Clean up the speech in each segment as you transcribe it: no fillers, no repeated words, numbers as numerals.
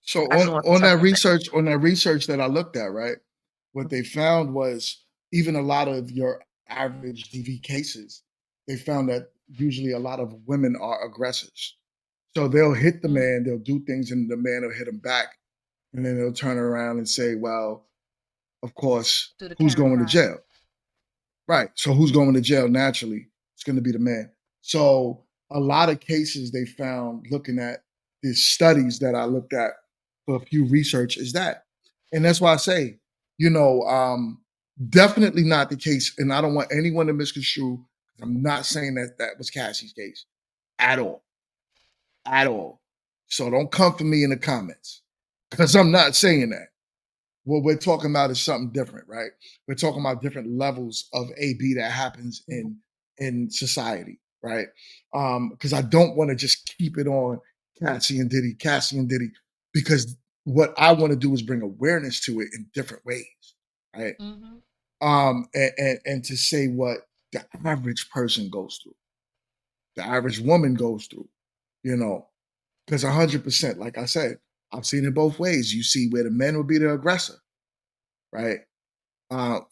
So I just want to on touch that on that. research that I looked at, right? What they found was even a lot of your average DV cases, they found that usually a lot of women are aggressors. So they'll hit the Mm, man, they'll do things, and the man will hit them back, and then they'll turn around and say, "Well, of course, to the who's Karen going to cry. jail?" Right. So who's going to jail naturally? It's going to be the man. So a lot of cases they found looking at the studies that I looked at for a few research is that. And that's why I say, you know, definitely not the case. And I don't want anyone to misconstrue. I'm not saying that that was Cassie's case at all, at all. So don't come for me in the comments because I'm not saying that. What we're talking about is something different, right? We're talking about different levels of AB that happens in society, right? Because I don't want to just keep it on Cassie and Diddy, because what I want to do is bring awareness to it in different ways, right? Hmm. And to say what the average person goes through, the average woman goes through, you know, because 100%, like I said, I've seen it both ways. You see where the men will be the aggressor, right?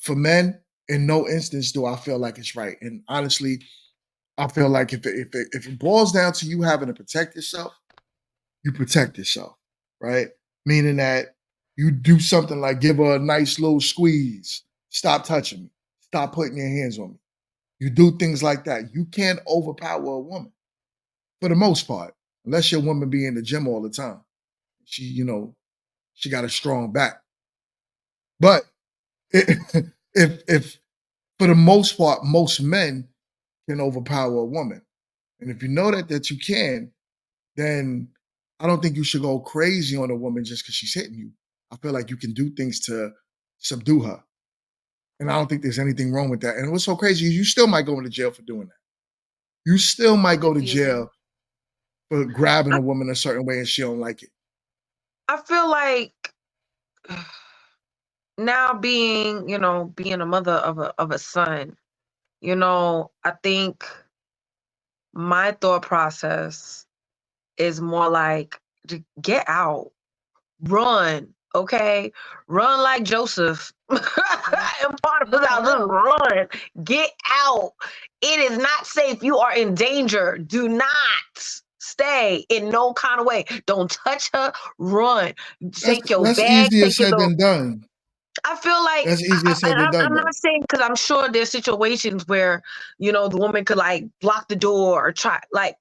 For men, in no instance do I feel like it's right. And honestly, I feel like if it boils down to you having to protect yourself, you protect yourself, right? Meaning that you do something like give her a nice little squeeze, stop touching me, stop putting your hands on me. You do things like that. You can't overpower a woman for the most part, unless your woman be in the gym all the time. She, she got a strong back. But if for the most part, most men can overpower a woman. And if you know that you can, then I don't think you should go crazy on a woman just because she's hitting you. I feel like you can do things to subdue her. And I don't think there's anything wrong with that. And what's so crazy is you still might go into jail for doing that. You still might go to Diffusing. jail for grabbing I, a woman a certain way and she don't like it. I feel like now being a mother of a son, I think my thought process is more like get out, run, okay? Run like Joseph in Mhm. Potiphar's No, house. Just yeah. run. Get out. It is not safe. You are in danger. Do not stay in no kind of way. Don't touch her. Run. Take your That's bag. easier Take your said little. than done. I feel like That's easier said than I'm done not though. saying because I'm sure there's situations where the woman could like block the door or try like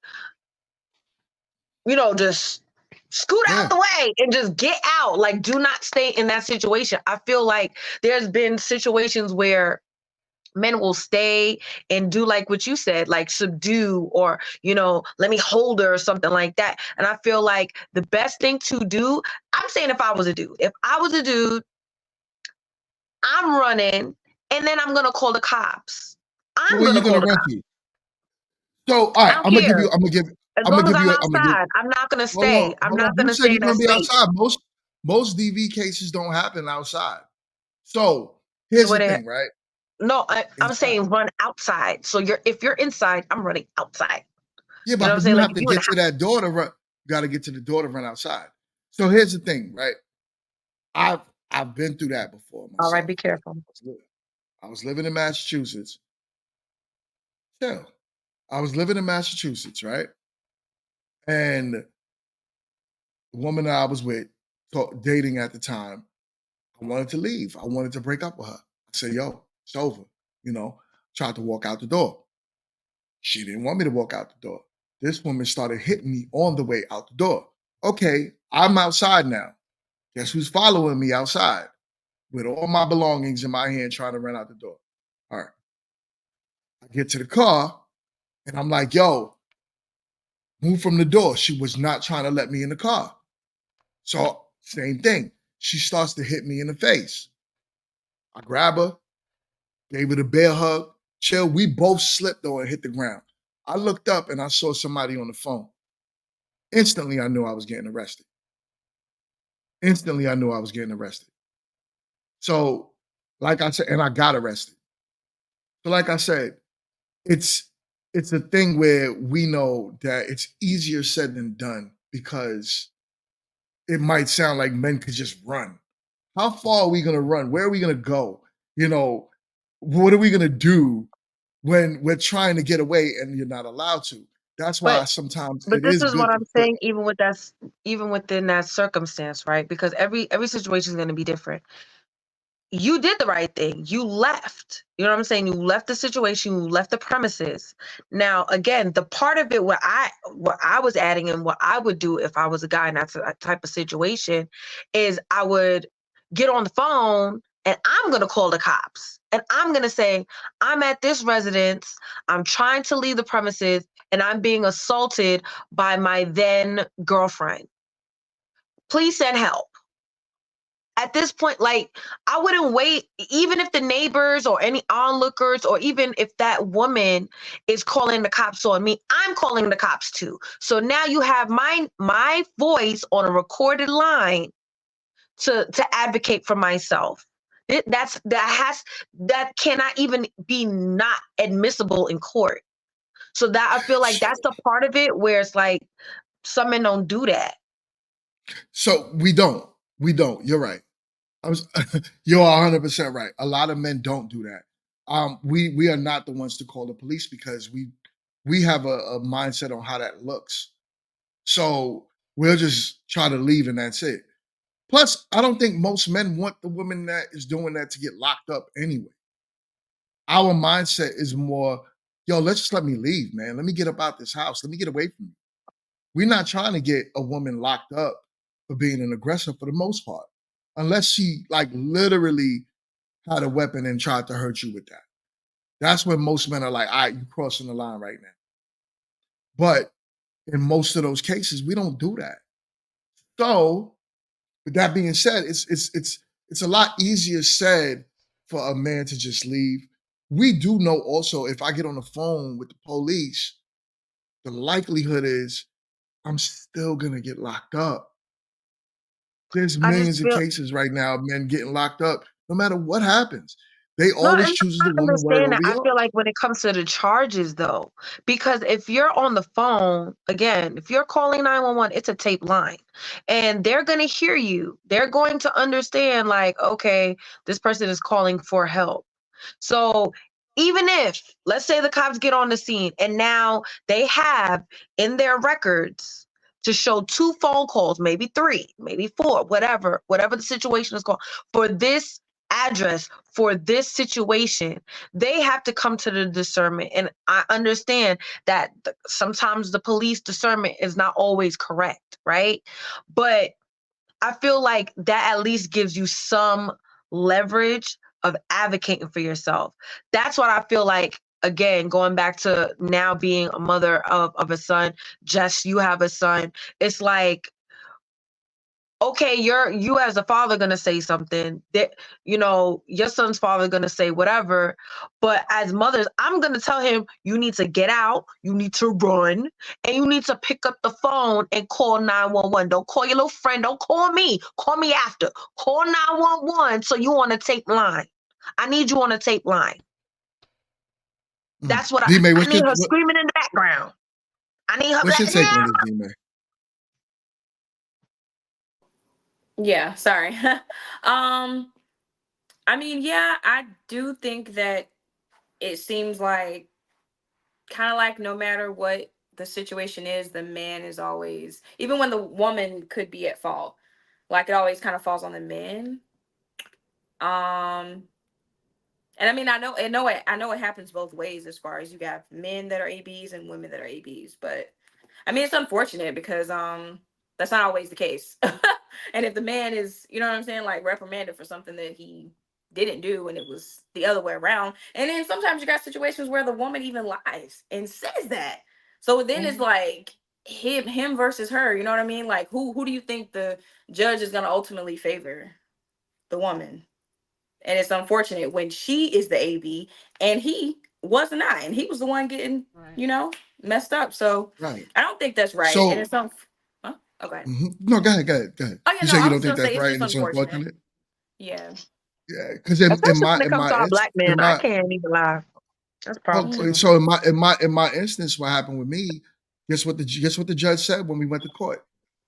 just scoot out Yeah. the way and just get out. Like, do not stay in that situation. I feel like there's been situations where men will stay and do like what you said, like subdue or, let me hold her or something like that. And I feel like the best thing to do, I'm saying if I was a dude, I'm running and then I'm going to call the cops. I'm Where going you to gonna call the run cops. to? So, all I right, don't care. As I'm gonna long as give I'm you, I'm gonna give. outside, I'm not going to Hold on, stay. I'm hold on. not going Who to said stay you're in that gonna be space. outside? Most DV cases don't happen outside. So here's Where the they thing, right? No, I'm Inside. saying run outside. So if you're inside, I'm running outside. Yeah, You know what I'm but saying? you Like have if to you in the get to house, that door to run. You got to get to the door to run outside. So here's the thing, right? I've I've been through that before all right, myself, be right? careful. I was living in Massachusetts. Yeah, I was living in Massachusetts, right? And the woman that I was with, dating at the time, I wanted to leave. I wanted to break up with her. I said, "Yo, it's over." You know, tried to walk out the door. She didn't want me to walk out the door. This woman started hitting me on the way out the door. Okay, I'm outside now. Guess who's following me outside with all my belongings in my hand trying to run out the door? All right. I get to the car and I'm like, yo, move from the door. She was not trying to let me in the car. So, same thing. She starts to hit me in the face. I grab her, gave her the bear hug, chill. We both slipped though and hit the ground. I looked up and I saw somebody on the phone. Instantly, I knew I was getting arrested. Instantly, I knew I was getting arrested. So, like I said, and I got arrested. So, like I said, it's it's a thing where we know that it's easier said than done because it might sound like men could just run. How far are we gonna run? Where are we gonna go? You know, what are we gonna do when we're trying to get away and you're not allowed to? That's why But sometimes but it this is is good what to I'm put. saying, even within that circumstance, right? Because every situation is gonna be different. You did the right thing. You left. You know what I'm saying? You left the situation, you left the premises. Now, again, the part of it what I was adding and what I would do if I was a guy in that type of situation is I would get on the phone and I'm gonna call the cops. And I'm gonna say, I'm at this residence, I'm trying to leave the premises, and I'm being assaulted by my then girlfriend. Please send help. At this point, like, I wouldn't wait, even if the neighbors or any onlookers, or even if that woman is calling the cops on me, I'm calling the cops too. So now you have my voice on a recorded line to advocate for myself. That cannot even be not admissible in court. So that I feel like that's the part of it where it's like some men don't do that. So we don't. We don't. You're right. I was you're 100% right. A lot of men don't do that. We are not the ones to call the police because we have a mindset on how that looks. So we'll just try to leave and that's it. Plus, I don't think most men want the woman that is doing that to get locked up anyway. Our mindset is more, yo, let's just let me leave, man. Let me get up out this house. Let me get away from you. We're not trying to get a woman locked up for being an aggressor for the most part, unless she like literally had a weapon and tried to hurt you with that. That's when most men are like, all right, you're crossing the line right now. But in most of those cases, we don't do that. So, with that being said, it's a lot easier said for a man to just leave. We do know also if I get on the phone with the police, the likelihood is I'm still gonna get locked up. There's I just millions of feel cases right now of men getting locked up no matter what happens. They No, always and chooses I the woman word understand that. over I feel yours. like when it comes to the charges, though, because if you're on the phone, again, if you're calling 911, it's a tape line, and they're going to hear you. They're going to understand, like, okay, this person is calling for help. So even if, let's say, the cops get on the scene and now they have in their records to show two phone calls, maybe three, maybe four, whatever the situation is called, for this address, for this situation, they have to come to the discernment. And I understand that sometimes the police discernment is not always correct, right? But I feel like that at least gives you some leverage of advocating for yourself. That's what I feel like. Again, going back to now being a mother of a son, Jess, you have a son. It's like, okay, you as a father gonna say something that, your son's father gonna say whatever, but as mothers, I'm gonna tell him, you need to get out, you need to run, and you need to pick up the phone and call 911. Don't call your little friend, don't call me after, call 911. So you on a tape line. I need you on a tape line. That's what i D-May, i need her screaming in the background. I need her what's your like, take yeah. on this, D-May? Yeah, sorry. um, I mean, yeah, I do think that it seems like kind of like no matter what the situation is, the man is always, even when the woman could be at fault, like it always kind of falls on the men. Um, and I mean, I know it happens both ways as far as you got men that are ABs and women that are ABs, but I mean, it's unfortunate because that's not always the case. And if the man is, you know what I'm saying, like reprimanded for something that he didn't do and it was the other way around. And then sometimes you got situations where the woman even lies and says that. So then it's like him versus her, you know what I mean? Like who do you think the judge is gonna ultimately favor? The woman. And it's unfortunate when she is the AB and he was not, and he was the one getting, Right. you know, messed up. So Right. I don't think that's right. And So, it's huh? Okay. no, go ahead. Oh yeah, You no, say you I don't was think gonna that's say it's right just and it's unfortunate. unfortunate? Yeah. Yeah, because Especially when it comes to our black men, I can't even lie. That's a problem well, too. so in my instance, what happened with me, guess what the judge said when we went to court?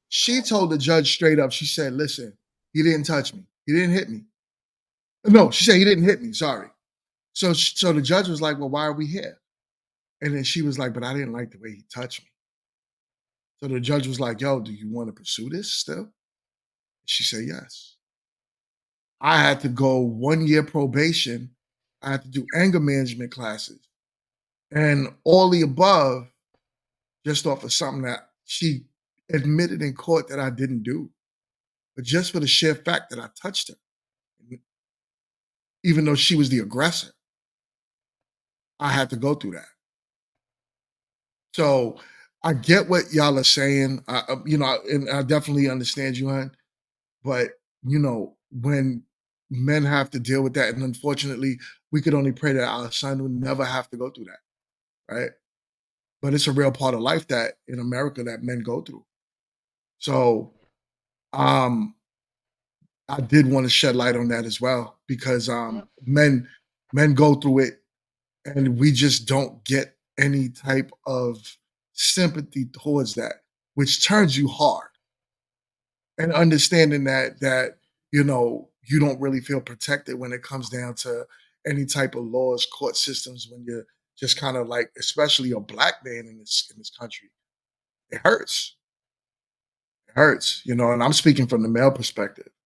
She told the judge straight up, she said, listen, he didn't touch me. He didn't hit me. No, she said he didn't hit me. Sorry. So the judge was like, well, why are we here? And then she was like, but I didn't like the way he touched me. So the judge was like, yo, do you want to pursue this still? She said, yes. I had to go 1 year probation. I had to do anger management classes and all the above just off of something that she admitted in court that I didn't do. But just for the sheer fact that I touched her, even though she was the aggressor, I had to go through that. So I get what y'all are saying, and I definitely understand you, hon. But when men have to deal with that, and unfortunately, we could only pray that our son would never have to go through that, right? But it's a real part of life that in America that men go through. So um, I did want to shed light on that as well because Yep. men go through it, and we just don't get any type of sympathy towards that, which turns you hard. And understanding that you don't really feel protected when it comes down to any type of laws, court systems, when you're just kind of like, especially a black man in this country, it hurts. It hurts, and I'm speaking from the male perspective.